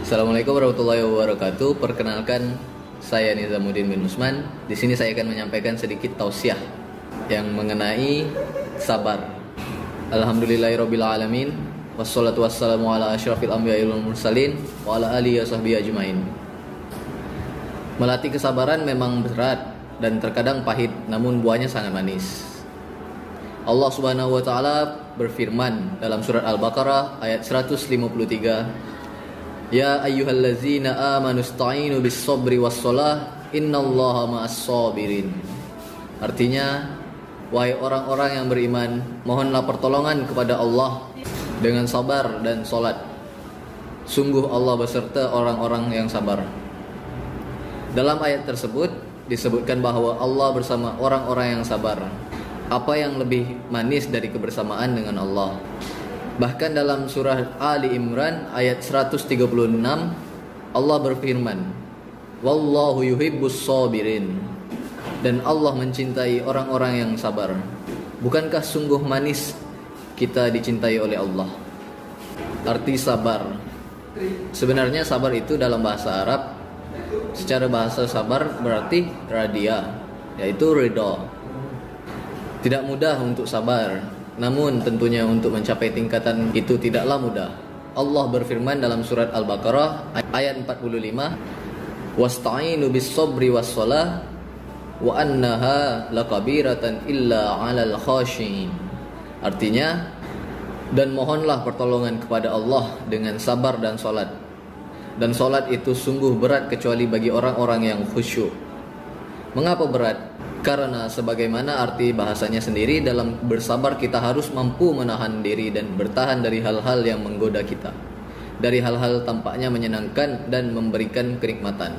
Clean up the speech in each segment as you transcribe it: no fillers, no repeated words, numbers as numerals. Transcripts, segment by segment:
Assalamualaikum warahmatullahi wabarakatuh. Perkenalkan, saya Nizamuddin bin Usman. Di sini saya akan menyampaikan sedikit tausiah yang mengenai sabar. Alhamdulillahirabbil alamin, wassalatu wassalamu ala asyrafil anbiya'i wal mursalin wa ala alihi washabbihi ajmain. Melatih kesabaran memang berat dan terkadang pahit, namun buahnya sangat manis. Allah Subhanahu wa taala berfirman dalam surat Al-Baqarah ayat 153, Ya ayyuhallazina amanu ista'inu bis-sabri was-shalah innallaha ma'as-sabirin. Artinya, wahai orang-orang yang beriman, mohonlah pertolongan kepada Allah dengan sabar dan salat. Sungguh Allah beserta orang-orang yang sabar. Dalam ayat tersebut disebutkan bahwa Allah bersama orang-orang yang sabar. Apa yang lebih manis dari kebersamaan dengan Allah? Bahkan dalam surah Ali Imran ayat 136 Allah berfirman, Wallahu yuhibbus sabirin. Dan Allah mencintai orang-orang yang sabar. Bukankah sungguh manis kita dicintai oleh Allah? Arti sabar, sebenarnya sabar itu dalam bahasa Arab, secara bahasa sabar berarti radia, yaitu ridha. Tidak mudah untuk sabar, namun tentunya untuk mencapai tingkatan itu tidaklah mudah. Allah berfirman dalam surat Al-Baqarah ayat 45, Wasta'inu bis-sabri was-shalah wa annaha laqabiratan illa 'alal khashiin. Artinya, dan mohonlah pertolongan kepada Allah dengan sabar dan salat. Dan salat itu sungguh berat kecuali bagi orang-orang yang khusyuk. Mengapa berat? Karena sebagaimana arti bahasanya sendiri, dalam bersabar kita harus mampu menahan diri dan bertahan dari hal-hal yang menggoda kita, dari hal-hal tampaknya menyenangkan dan memberikan kenikmatan.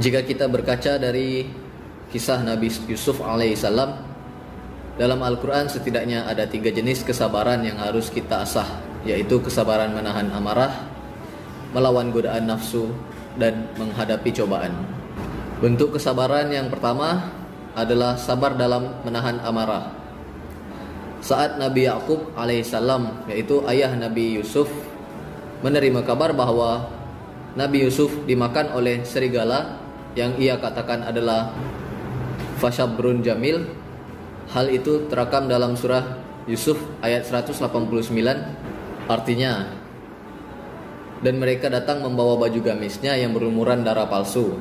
Jika kita berkaca dari kisah Nabi Yusuf alaihissalam, dalam Al-Quran setidaknya ada 3 jenis kesabaran yang harus kita asah, yaitu kesabaran menahan amarah, melawan godaan nafsu, dan menghadapi cobaan. Bentuk kesabaran yang pertama adalah sabar dalam menahan amarah. Saat Nabi Yakub alaihissalam, yaitu ayah Nabi Yusuf, menerima kabar bahwa Nabi Yusuf dimakan oleh serigala yang ia katakan adalah fasyabrun jamil, hal itu terekam dalam surah Yusuf ayat 189. Artinya, dan mereka datang membawa baju gamisnya yang berlumuran darah palsu.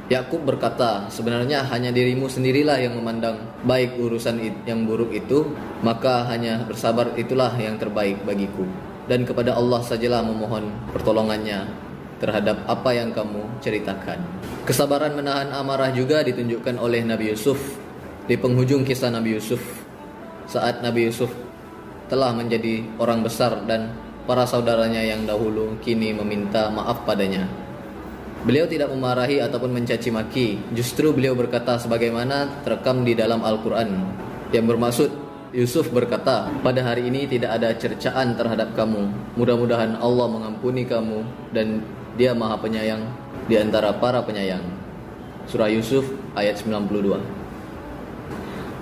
Yakub berkata, sebenarnya hanya dirimu sendirilah yang memandang baik urusan yang buruk itu, maka hanya bersabar itulah yang terbaik bagiku. Dan kepada Allah sajalah memohon pertolongannya terhadap apa yang kamu ceritakan. Kesabaran menahan amarah juga ditunjukkan oleh Nabi Yusuf di penghujung kisah Nabi Yusuf. Saat Nabi Yusuf telah menjadi orang besar dan para saudaranya yang dahulu kini meminta maaf padanya, beliau tidak memarahi ataupun mencaci maki. Justru beliau berkata sebagaimana terekam di dalam Al-Quran, yang bermaksud, Yusuf berkata, pada hari ini tidak ada cercaan terhadap kamu. Mudah-mudahan Allah mengampuni kamu dan Dia Maha Penyayang di antara para penyayang. Surah Yusuf ayat 92.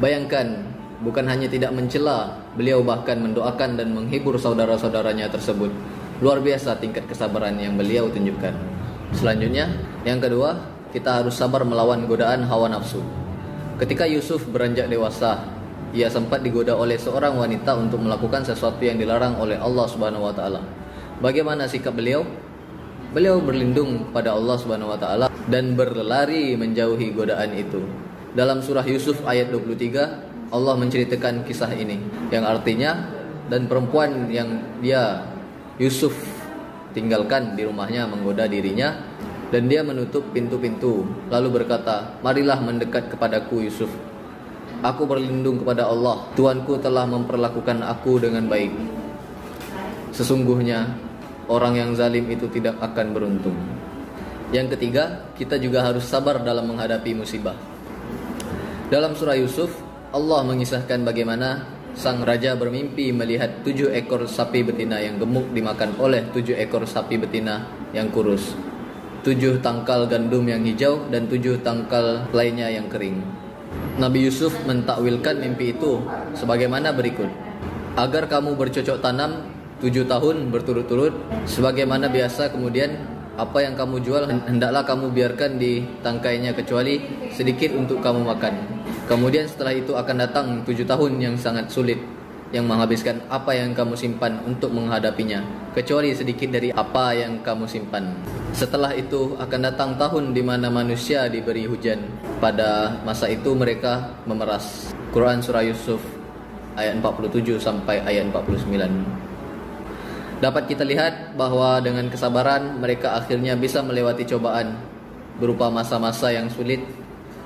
Bayangkan, bukan hanya tidak mencela, beliau bahkan mendoakan dan menghibur saudara-saudaranya tersebut. Luar biasa tingkat kesabaran yang beliau tunjukkan. Selanjutnya, yang kedua, kita harus sabar melawan godaan hawa nafsu. Ketika Yusuf beranjak dewasa, ia sempat digoda oleh seorang wanita untuk melakukan sesuatu yang dilarang oleh Allah Subhanahu wa taala. Bagaimana sikap beliau? Beliau berlindung pada Allah Subhanahu wa taala dan berlari menjauhi godaan itu. Dalam surah Yusuf ayat 23, Allah menceritakan kisah ini, yang artinya, dan perempuan yang Yusuf tinggalkan di rumahnya menggoda dirinya, dan dia menutup pintu-pintu lalu berkata, marilah mendekat kepadaku Yusuf, aku berlindung kepada Allah, Tuanku telah memperlakukan aku dengan baik. Sesungguhnya orang yang zalim itu tidak akan beruntung. Yang ketiga, kita juga harus sabar dalam menghadapi musibah. Dalam surah Yusuf, Allah mengisahkan bagaimana sang raja bermimpi melihat 7 ekor sapi betina yang gemuk dimakan oleh 7 ekor sapi betina yang kurus, 7 tangkal gandum yang hijau, dan 7 tangkal lainnya yang kering. Nabi Yusuf mentakwilkan mimpi itu sebagaimana berikut. Agar kamu bercocok tanam 7 tahun berturut-turut. Sebagaimana biasa, kemudian apa yang kamu jual hendaklah kamu biarkan di tangkainya kecuali sedikit untuk kamu makan. Kemudian setelah itu akan datang 7 tahun yang sangat sulit, yang menghabiskan apa yang kamu simpan untuk menghadapinya, kecuali sedikit dari apa yang kamu simpan. Setelah itu akan datang tahun di mana manusia diberi hujan. Pada masa itu mereka memeras. Quran Surah Yusuf ayat 47 sampai ayat 49. Dapat kita lihat bahwa dengan kesabaran mereka akhirnya bisa melewati cobaan berupa masa-masa yang sulit,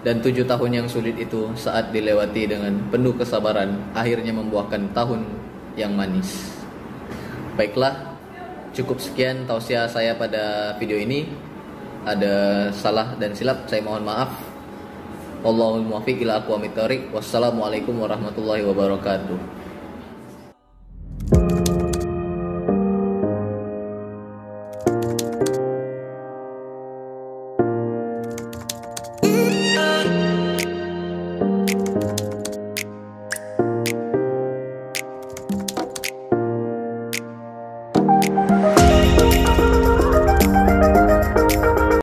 dan 7 tahun yang sulit itu saat dilewati dengan penuh kesabaran akhirnya membuahkan tahun yang manis. Baiklah, cukup sekian tausiah saya pada video ini. Ada salah dan silap saya mohon maaf. Wallahul muwaffiq ila aqwamit thoriq. Wassalamualaikum warahmatullahi wabarakatuh.